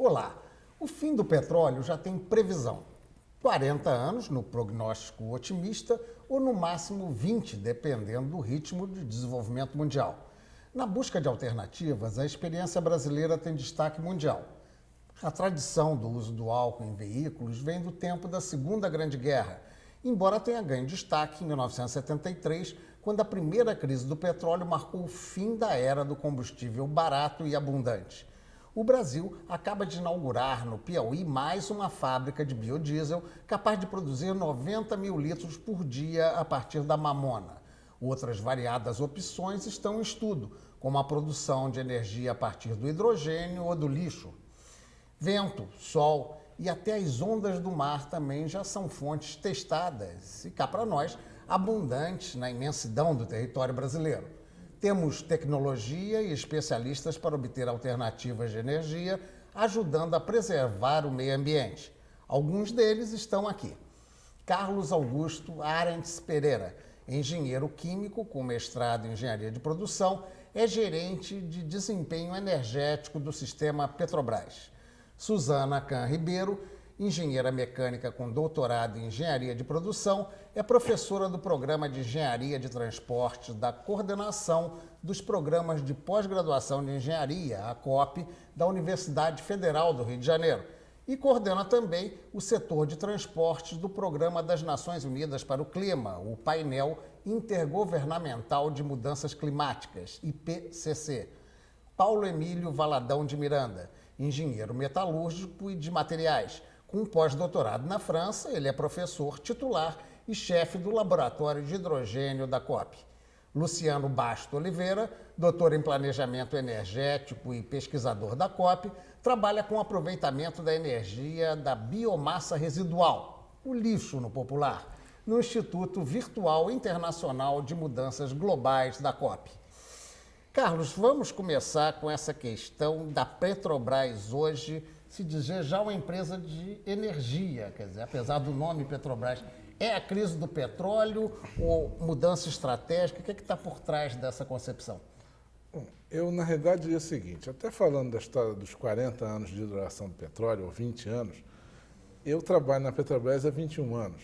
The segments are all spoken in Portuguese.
Olá, o fim do petróleo já tem previsão. 40 anos no prognóstico otimista ou no máximo 20, dependendo do ritmo de desenvolvimento mundial. Na busca de alternativas, a experiência brasileira tem destaque mundial. A tradição do uso do álcool em veículos vem do tempo da Segunda Grande Guerra, embora tenha ganho destaque em 1973, quando a primeira crise do petróleo marcou o fim da era do combustível barato e abundante. O Brasil acaba de inaugurar no Piauí mais uma fábrica de biodiesel capaz de produzir 90 mil litros por dia a partir da mamona. Outras variadas opções estão em estudo, como a produção de energia a partir do hidrogênio ou do lixo. Vento, sol e até as ondas do mar também já são fontes testadas e, cá para nós, abundantes na imensidão do território brasileiro. Temos tecnologia e especialistas para obter alternativas de energia, ajudando a preservar o meio ambiente. Alguns deles estão aqui. Carlos Augusto Arentes Pereira, engenheiro químico com mestrado em engenharia de produção, é gerente de desempenho energético do sistema Petrobras. Suzana Can Ribeiro, engenheira mecânica com doutorado em engenharia de produção, é professora do Programa de Engenharia de Transportes da Coordenação dos Programas de Pós-Graduação de Engenharia, a COP, da Universidade Federal do Rio de Janeiro, e coordena também o setor de transportes do Programa das Nações Unidas para o Clima, o Painel Intergovernamental de Mudanças Climáticas, IPCC. Paulo Emílio Valadão de Miranda, engenheiro metalúrgico e de materiais. Com pós-doutorado na França, ele é professor titular e chefe do Laboratório de Hidrogênio da COP. Luciano Basto Oliveira, doutor em Planejamento Energético e pesquisador da COP, trabalha com aproveitamento da energia da biomassa residual, o lixo no popular, no Instituto Virtual Internacional de Mudanças Globais da COP. Carlos, vamos começar com essa questão da Petrobras hoje se dizer já uma empresa de energia, quer dizer, apesar do nome Petrobras. É a crise do petróleo ou mudança estratégica? O que está por trás dessa concepção? Bom, eu, na realidade, diria o seguinte, até falando da história dos 40 anos de duração do petróleo, ou 20 anos, eu trabalho na Petrobras há 21 anos.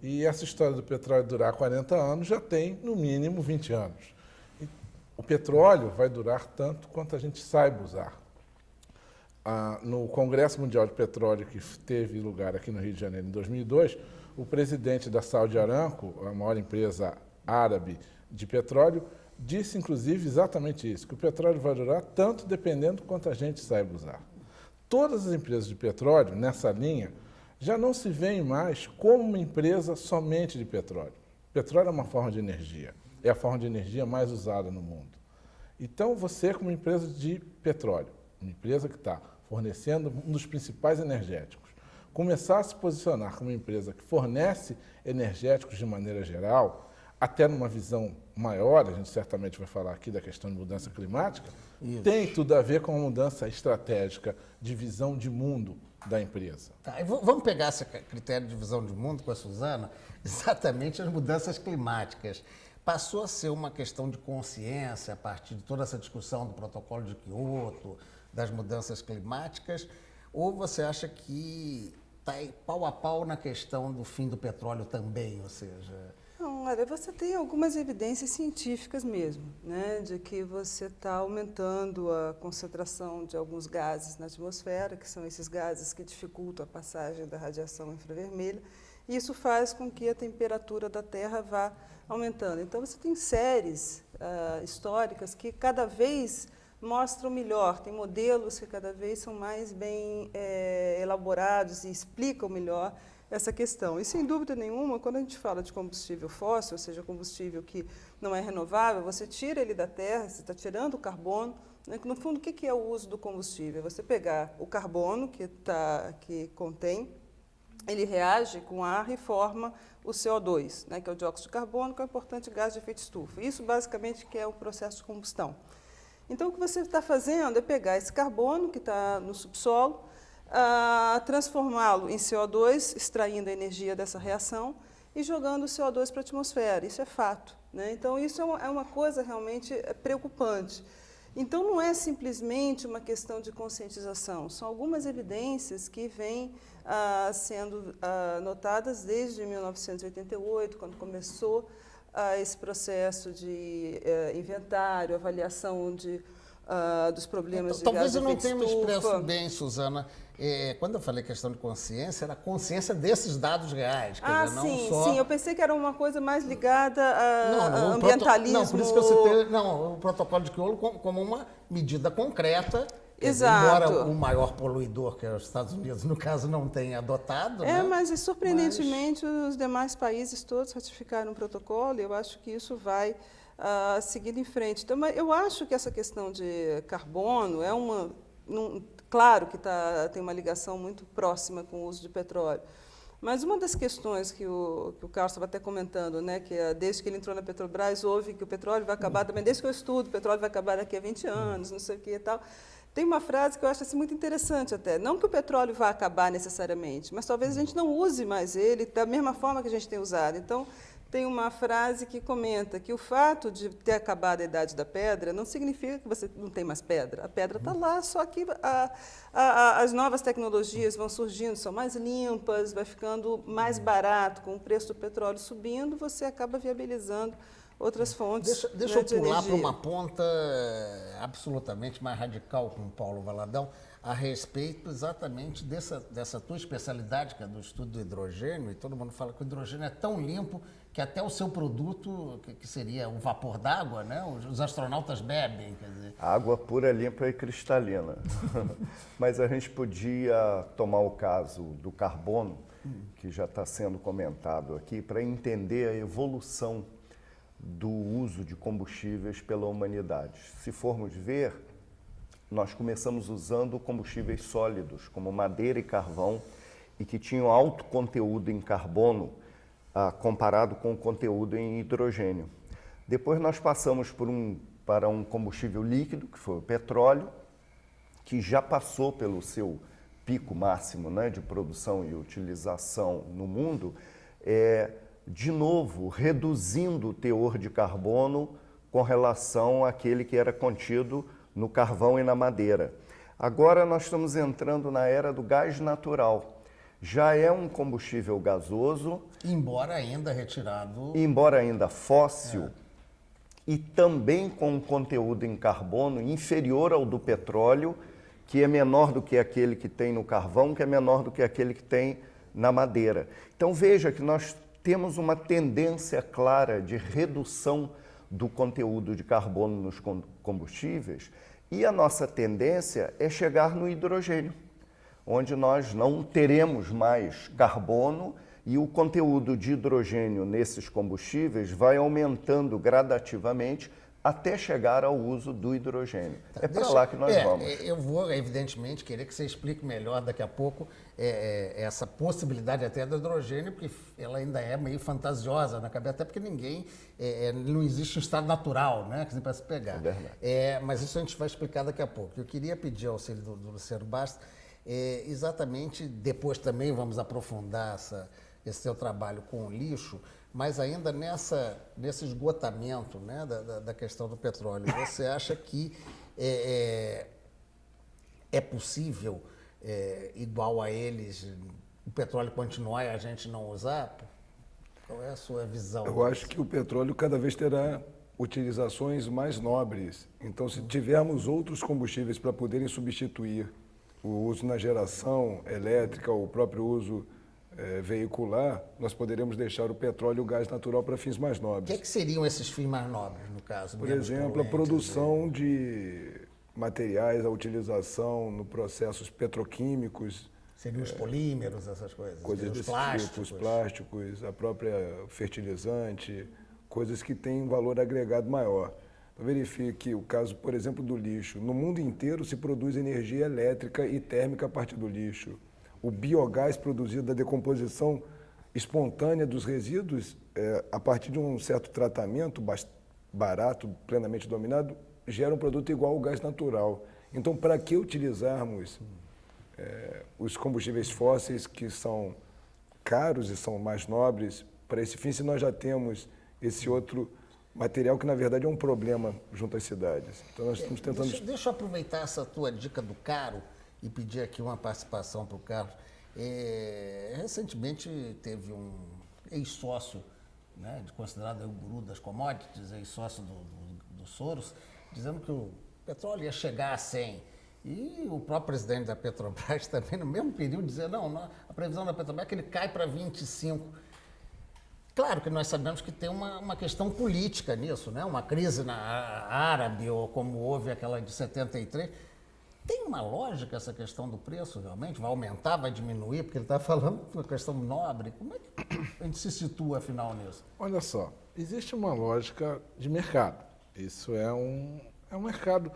E essa história do petróleo durar 40 anos já tem, no mínimo, 20 anos. E o petróleo vai durar tanto quanto a gente saiba usar. No Congresso Mundial de Petróleo, que teve lugar aqui no Rio de Janeiro em 2002, o presidente da Saudi Aramco, a maior empresa árabe de petróleo, disse, inclusive, exatamente isso, que o petróleo vai durar tanto dependendo quanto a gente saiba usar. Todas as empresas de petróleo, nessa linha, já não se veem mais como uma empresa somente de petróleo. Petróleo é uma forma de energia, é a forma de energia mais usada no mundo. Então, você, como empresa de petróleo, uma empresa que está fornecendo um dos principais energéticos, começar a se posicionar como uma empresa que fornece energéticos de maneira geral, até numa visão maior, a gente certamente vai falar aqui da questão de mudança climática, tem tudo a ver com a mudança estratégica de visão de mundo da empresa. Tá, vamos pegar esse critério de visão de mundo com a Suzana, exatamente as mudanças climáticas. Passou a ser uma questão de consciência a partir de toda essa discussão do protocolo de Kyoto, das mudanças climáticas, ou você acha que está pau a pau na questão do fim do petróleo também, ou seja... Não, olha, você tem algumas evidências científicas mesmo, né, de que você está aumentando a concentração de alguns gases na atmosfera, que são esses gases que dificultam a passagem da radiação infravermelha, e isso faz com que a temperatura da Terra vá aumentando. Então, você tem séries históricas que cada vez mostram melhor, tem modelos que cada vez são mais bem elaborados e explicam melhor essa questão. E, sem dúvida nenhuma, quando a gente fala de combustível fóssil, ou seja, combustível que não é renovável, você tira ele da terra, você está tirando o carbono. Né? No fundo, o que é o uso do combustível? Você pegar o carbono que contém, ele reage com ar e forma o CO2, né? Que é o dióxido de carbono, que é o importante gás de efeito estufa. Isso, basicamente, que é o processo de combustão. Então, o que você está fazendo é pegar esse carbono que está no subsolo, transformá-lo em CO2, extraindo a energia dessa reação e jogando o CO2 para a atmosfera. Isso é fato, né? Então, isso é uma coisa realmente preocupante. Então, não é simplesmente uma questão de conscientização, são algumas evidências que vêm sendo notadas desde 1988, quando começou esse processo de inventário, avaliação dos problemas de Talvez gás eu de não efeito tenha me estufa. expresso bem, Suzana. Quando eu falei questão de consciência, era a consciência desses dados reais. Quer dizer, não sim, só... sim. Eu pensei que era uma coisa mais ligada a Não, ambientalismo. Não, por isso que eu citei o protocolo de Kyoto como uma medida concreta. Quer dizer, Exato. embora o maior poluidor, que é os Estados Unidos, no caso, não tenha adotado. Mas surpreendentemente os demais países todos ratificaram o protocolo e eu acho que isso vai seguir em frente. Então, eu acho que essa questão de carbono é claro que tem uma ligação muito próxima com o uso de petróleo. Mas uma das questões que o Carlos estava até comentando, né, que desde que ele entrou na Petrobras, houve que o petróleo vai acabar também, desde que eu estudo, o petróleo vai acabar daqui a 20 anos, não sei o que e tal. Tem uma frase que eu acho assim, muito interessante até. Não que o petróleo vá acabar necessariamente, mas talvez a gente não use mais ele da mesma forma que a gente tem usado. Então, tem uma frase que comenta que o fato de ter acabado a Idade da Pedra não significa que você não tem mais pedra. A pedra está lá, só que as novas tecnologias vão surgindo, são mais limpas, vai ficando mais barato, com o preço do petróleo subindo, você acaba viabilizando outras fontes. Deixa eu pular para energia. uma ponta absolutamente mais radical com o Paulo Valadão, a respeito exatamente dessa tua especialidade, que é do estudo do hidrogênio, e todo mundo fala que o hidrogênio é tão limpo que até o seu produto, que seria o vapor d'água, né, os astronautas bebem. Quer dizer. Água pura, limpa e cristalina. Mas a gente podia tomar o caso do carbono, que já está sendo comentado aqui, para entender a evolução do uso de combustíveis pela humanidade. Se formos ver, nós começamos usando combustíveis sólidos, como madeira e carvão, e que tinham alto conteúdo em carbono, comparado com o conteúdo em hidrogênio. Depois nós passamos para um combustível líquido, que foi o petróleo, que já passou pelo seu pico máximo, né, de produção e utilização no mundo, de novo, reduzindo o teor de carbono com relação àquele que era contido no carvão e na madeira. Agora nós estamos entrando na era do gás natural. Já é um combustível gasoso. Embora ainda retirado. Embora ainda fóssil. E também com um conteúdo em carbono inferior ao do petróleo, que é menor do que aquele que tem no carvão, que é menor do que aquele que tem na madeira. Então veja que nós temos uma tendência clara de redução do conteúdo de carbono nos combustíveis e a nossa tendência é chegar no hidrogênio, onde nós não teremos mais carbono e o conteúdo de hidrogênio nesses combustíveis vai aumentando gradativamente até chegar ao uso do hidrogênio. Para lá que nós vamos. Eu vou, evidentemente, querer que você explique melhor daqui a pouco essa possibilidade até do hidrogênio, porque ela ainda é meio fantasiosa na cabeça, até porque não existe um estado natural, né, que você pode pegar. É verdade. Mas isso a gente vai explicar daqui a pouco. Eu queria pedir ao auxílio do Luciano Bastos, exatamente, depois também vamos aprofundar esse seu trabalho com o lixo, mas ainda nesse esgotamento, né, da questão do petróleo, você acha que é possível, igual a eles, o petróleo continuar e a gente não usar? Qual é a sua visão? Eu acho que o petróleo cada vez terá utilizações mais nobres. Então, se tivermos outros combustíveis para poderem substituir o uso na geração elétrica, ou o próprio uso veicular, nós poderemos deixar o petróleo e o gás natural para fins mais nobres. O que seriam esses fins mais nobres, no caso? Por exemplo, a produção de materiais, a utilização no processos petroquímicos. Seriam os polímeros, essas coisas? Coisas desse tipo, os plásticos, a própria fertilizante, coisas que têm um valor agregado maior. Então, verifique o caso, por exemplo, do lixo. No mundo inteiro se produz energia elétrica e térmica a partir do lixo. O biogás produzido da decomposição espontânea dos resíduos, a partir de um certo tratamento barato, plenamente dominado, gera um produto igual ao gás natural. Então, para que utilizarmos os combustíveis fósseis, que são caros e são mais nobres, para esse fim, se nós já temos esse outro material que, na verdade, é um problema junto às cidades. Então, nós estamos tentando... Deixa eu aproveitar essa tua dica do Caro e pedir aqui uma participação para o Carlos. Recentemente teve um ex-sócio, né, considerado o guru das commodities, ex-sócio do Soros, dizendo que o petróleo ia chegar a 100. E o próprio presidente da Petrobras também, no mesmo período, dizia, não, a previsão da Petrobras é que ele cai para 25. Claro que nós sabemos que tem uma questão política nisso, né? Uma crise árabe, ou como houve aquela de 73. Tem uma lógica essa questão do preço, realmente? Vai aumentar, vai diminuir? Porque ele está falando de uma questão nobre. Como é que a gente se situa, afinal, nisso? Olha só, existe uma lógica de mercado. Isso é um mercado.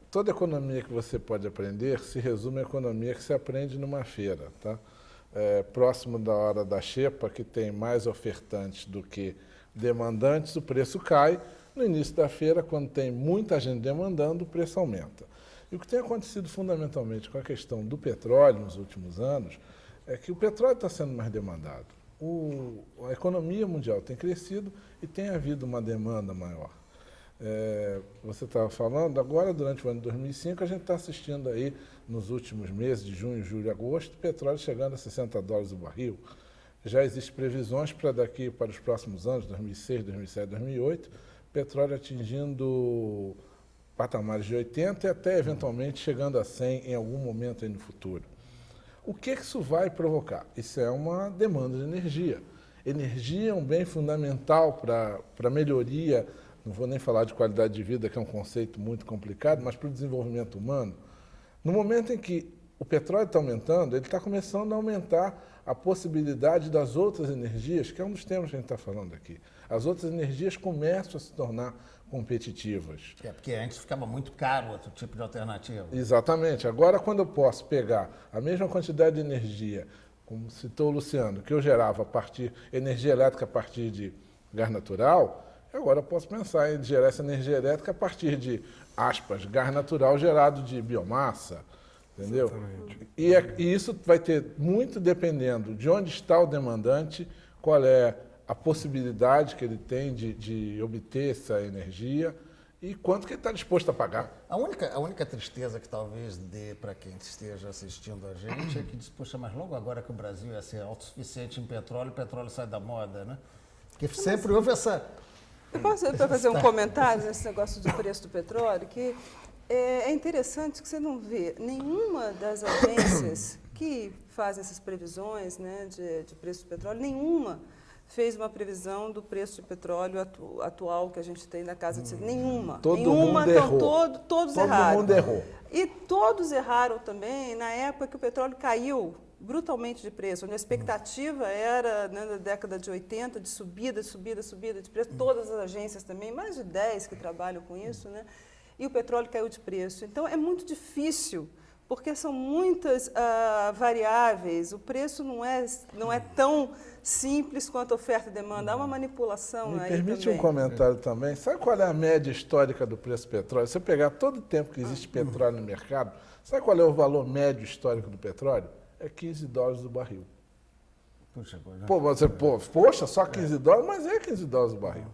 Toda economia que você pode aprender se resume à economia que se aprende numa feira, tá? Próximo da hora da xepa, que tem mais ofertantes do que demandantes, o preço cai. No início da feira, quando tem muita gente demandando, o preço aumenta. E o que tem acontecido fundamentalmente com a questão do petróleo nos últimos anos é que o petróleo está sendo mais demandado. A economia mundial tem crescido e tem havido uma demanda maior. Você estava falando, agora durante o ano de 2005, a gente está assistindo aí, nos últimos meses de junho, julho e agosto, o petróleo chegando a $60 o barril. Já existem previsões para os próximos anos, 2006, 2007, 2008, petróleo atingindo patamares de 80 e até eventualmente chegando a 100 em algum momento aí no futuro. O que isso vai provocar? Isso é uma demanda de energia. Energia é um bem fundamental para a melhoria, não vou nem falar de qualidade de vida, que é um conceito muito complicado, mas para o desenvolvimento humano. No momento em que o petróleo está aumentando, ele está começando a aumentar a possibilidade das outras energias, que é um dos temas que a gente está falando aqui. As outras energias começam a se tornar competitivas. Porque antes ficava muito caro outro tipo de alternativa. Exatamente. Agora, quando eu posso pegar a mesma quantidade de energia, como citou o Luciano, que eu gerava energia elétrica a partir de gás natural, agora eu posso pensar em gerar essa energia elétrica a partir de, aspas, gás natural gerado de biomassa, entendeu? E isso vai ter muito dependendo de onde está o demandante, qual é a possibilidade que ele tem de obter essa energia e quanto que ele está disposto a pagar. A única tristeza que talvez dê para quem esteja assistindo a gente é que diz, poxa, mas logo agora que o Brasil ia ser autossuficiente em petróleo, o petróleo sai da moda, né? Porque sempre houve essa... Eu posso fazer um comentário nesse negócio do preço do petróleo, que é interessante que você não vê nenhuma das agências que fazem essas previsões, né, de preço do petróleo, nenhuma fez uma previsão do preço de petróleo atual que a gente tem na casa de... Nenhuma. Todo nenhuma, mundo então, errou. todos erraram. Todo mundo errou. E todos erraram também na época que o petróleo caiu brutalmente de preço, onde a expectativa era, né, na década de 80, de subida de preço, todas as agências também, mais de 10 que trabalham com isso, né? E o petróleo caiu de preço. Então, é muito difícil, porque são muitas variáveis, o preço não é tão simples quanto a oferta e demanda, há uma manipulação Me aí permite também. um comentário também. Sabe qual é a média histórica do preço do petróleo? Se você pegar todo o tempo que existe petróleo no mercado, sabe qual é o valor médio histórico do petróleo? É $15 o barril. Puxa, Poxa, só $15? Mas é $15 o barril.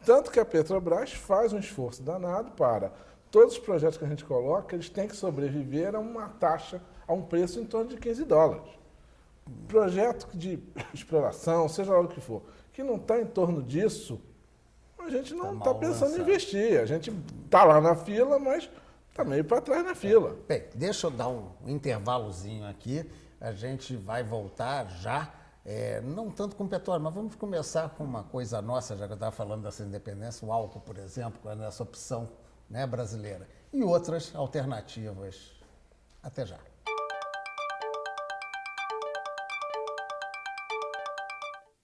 Tanto que a Petrobras faz um esforço danado para todos os projetos que a gente coloca, eles têm que sobreviver a uma taxa, a um preço em torno de $15. Projeto de exploração, seja lá o que for, que não está em torno disso, a gente não está pensando em investir. A gente está lá na fila, mas está meio para trás na fila. Bem, deixa eu dar um intervalozinho aqui. A gente vai voltar já, não tanto com petróleo, mas vamos começar com uma coisa nossa, já que eu estava falando dessa independência, o álcool, por exemplo, com essa opção, né, brasileira, e outras alternativas. Até já.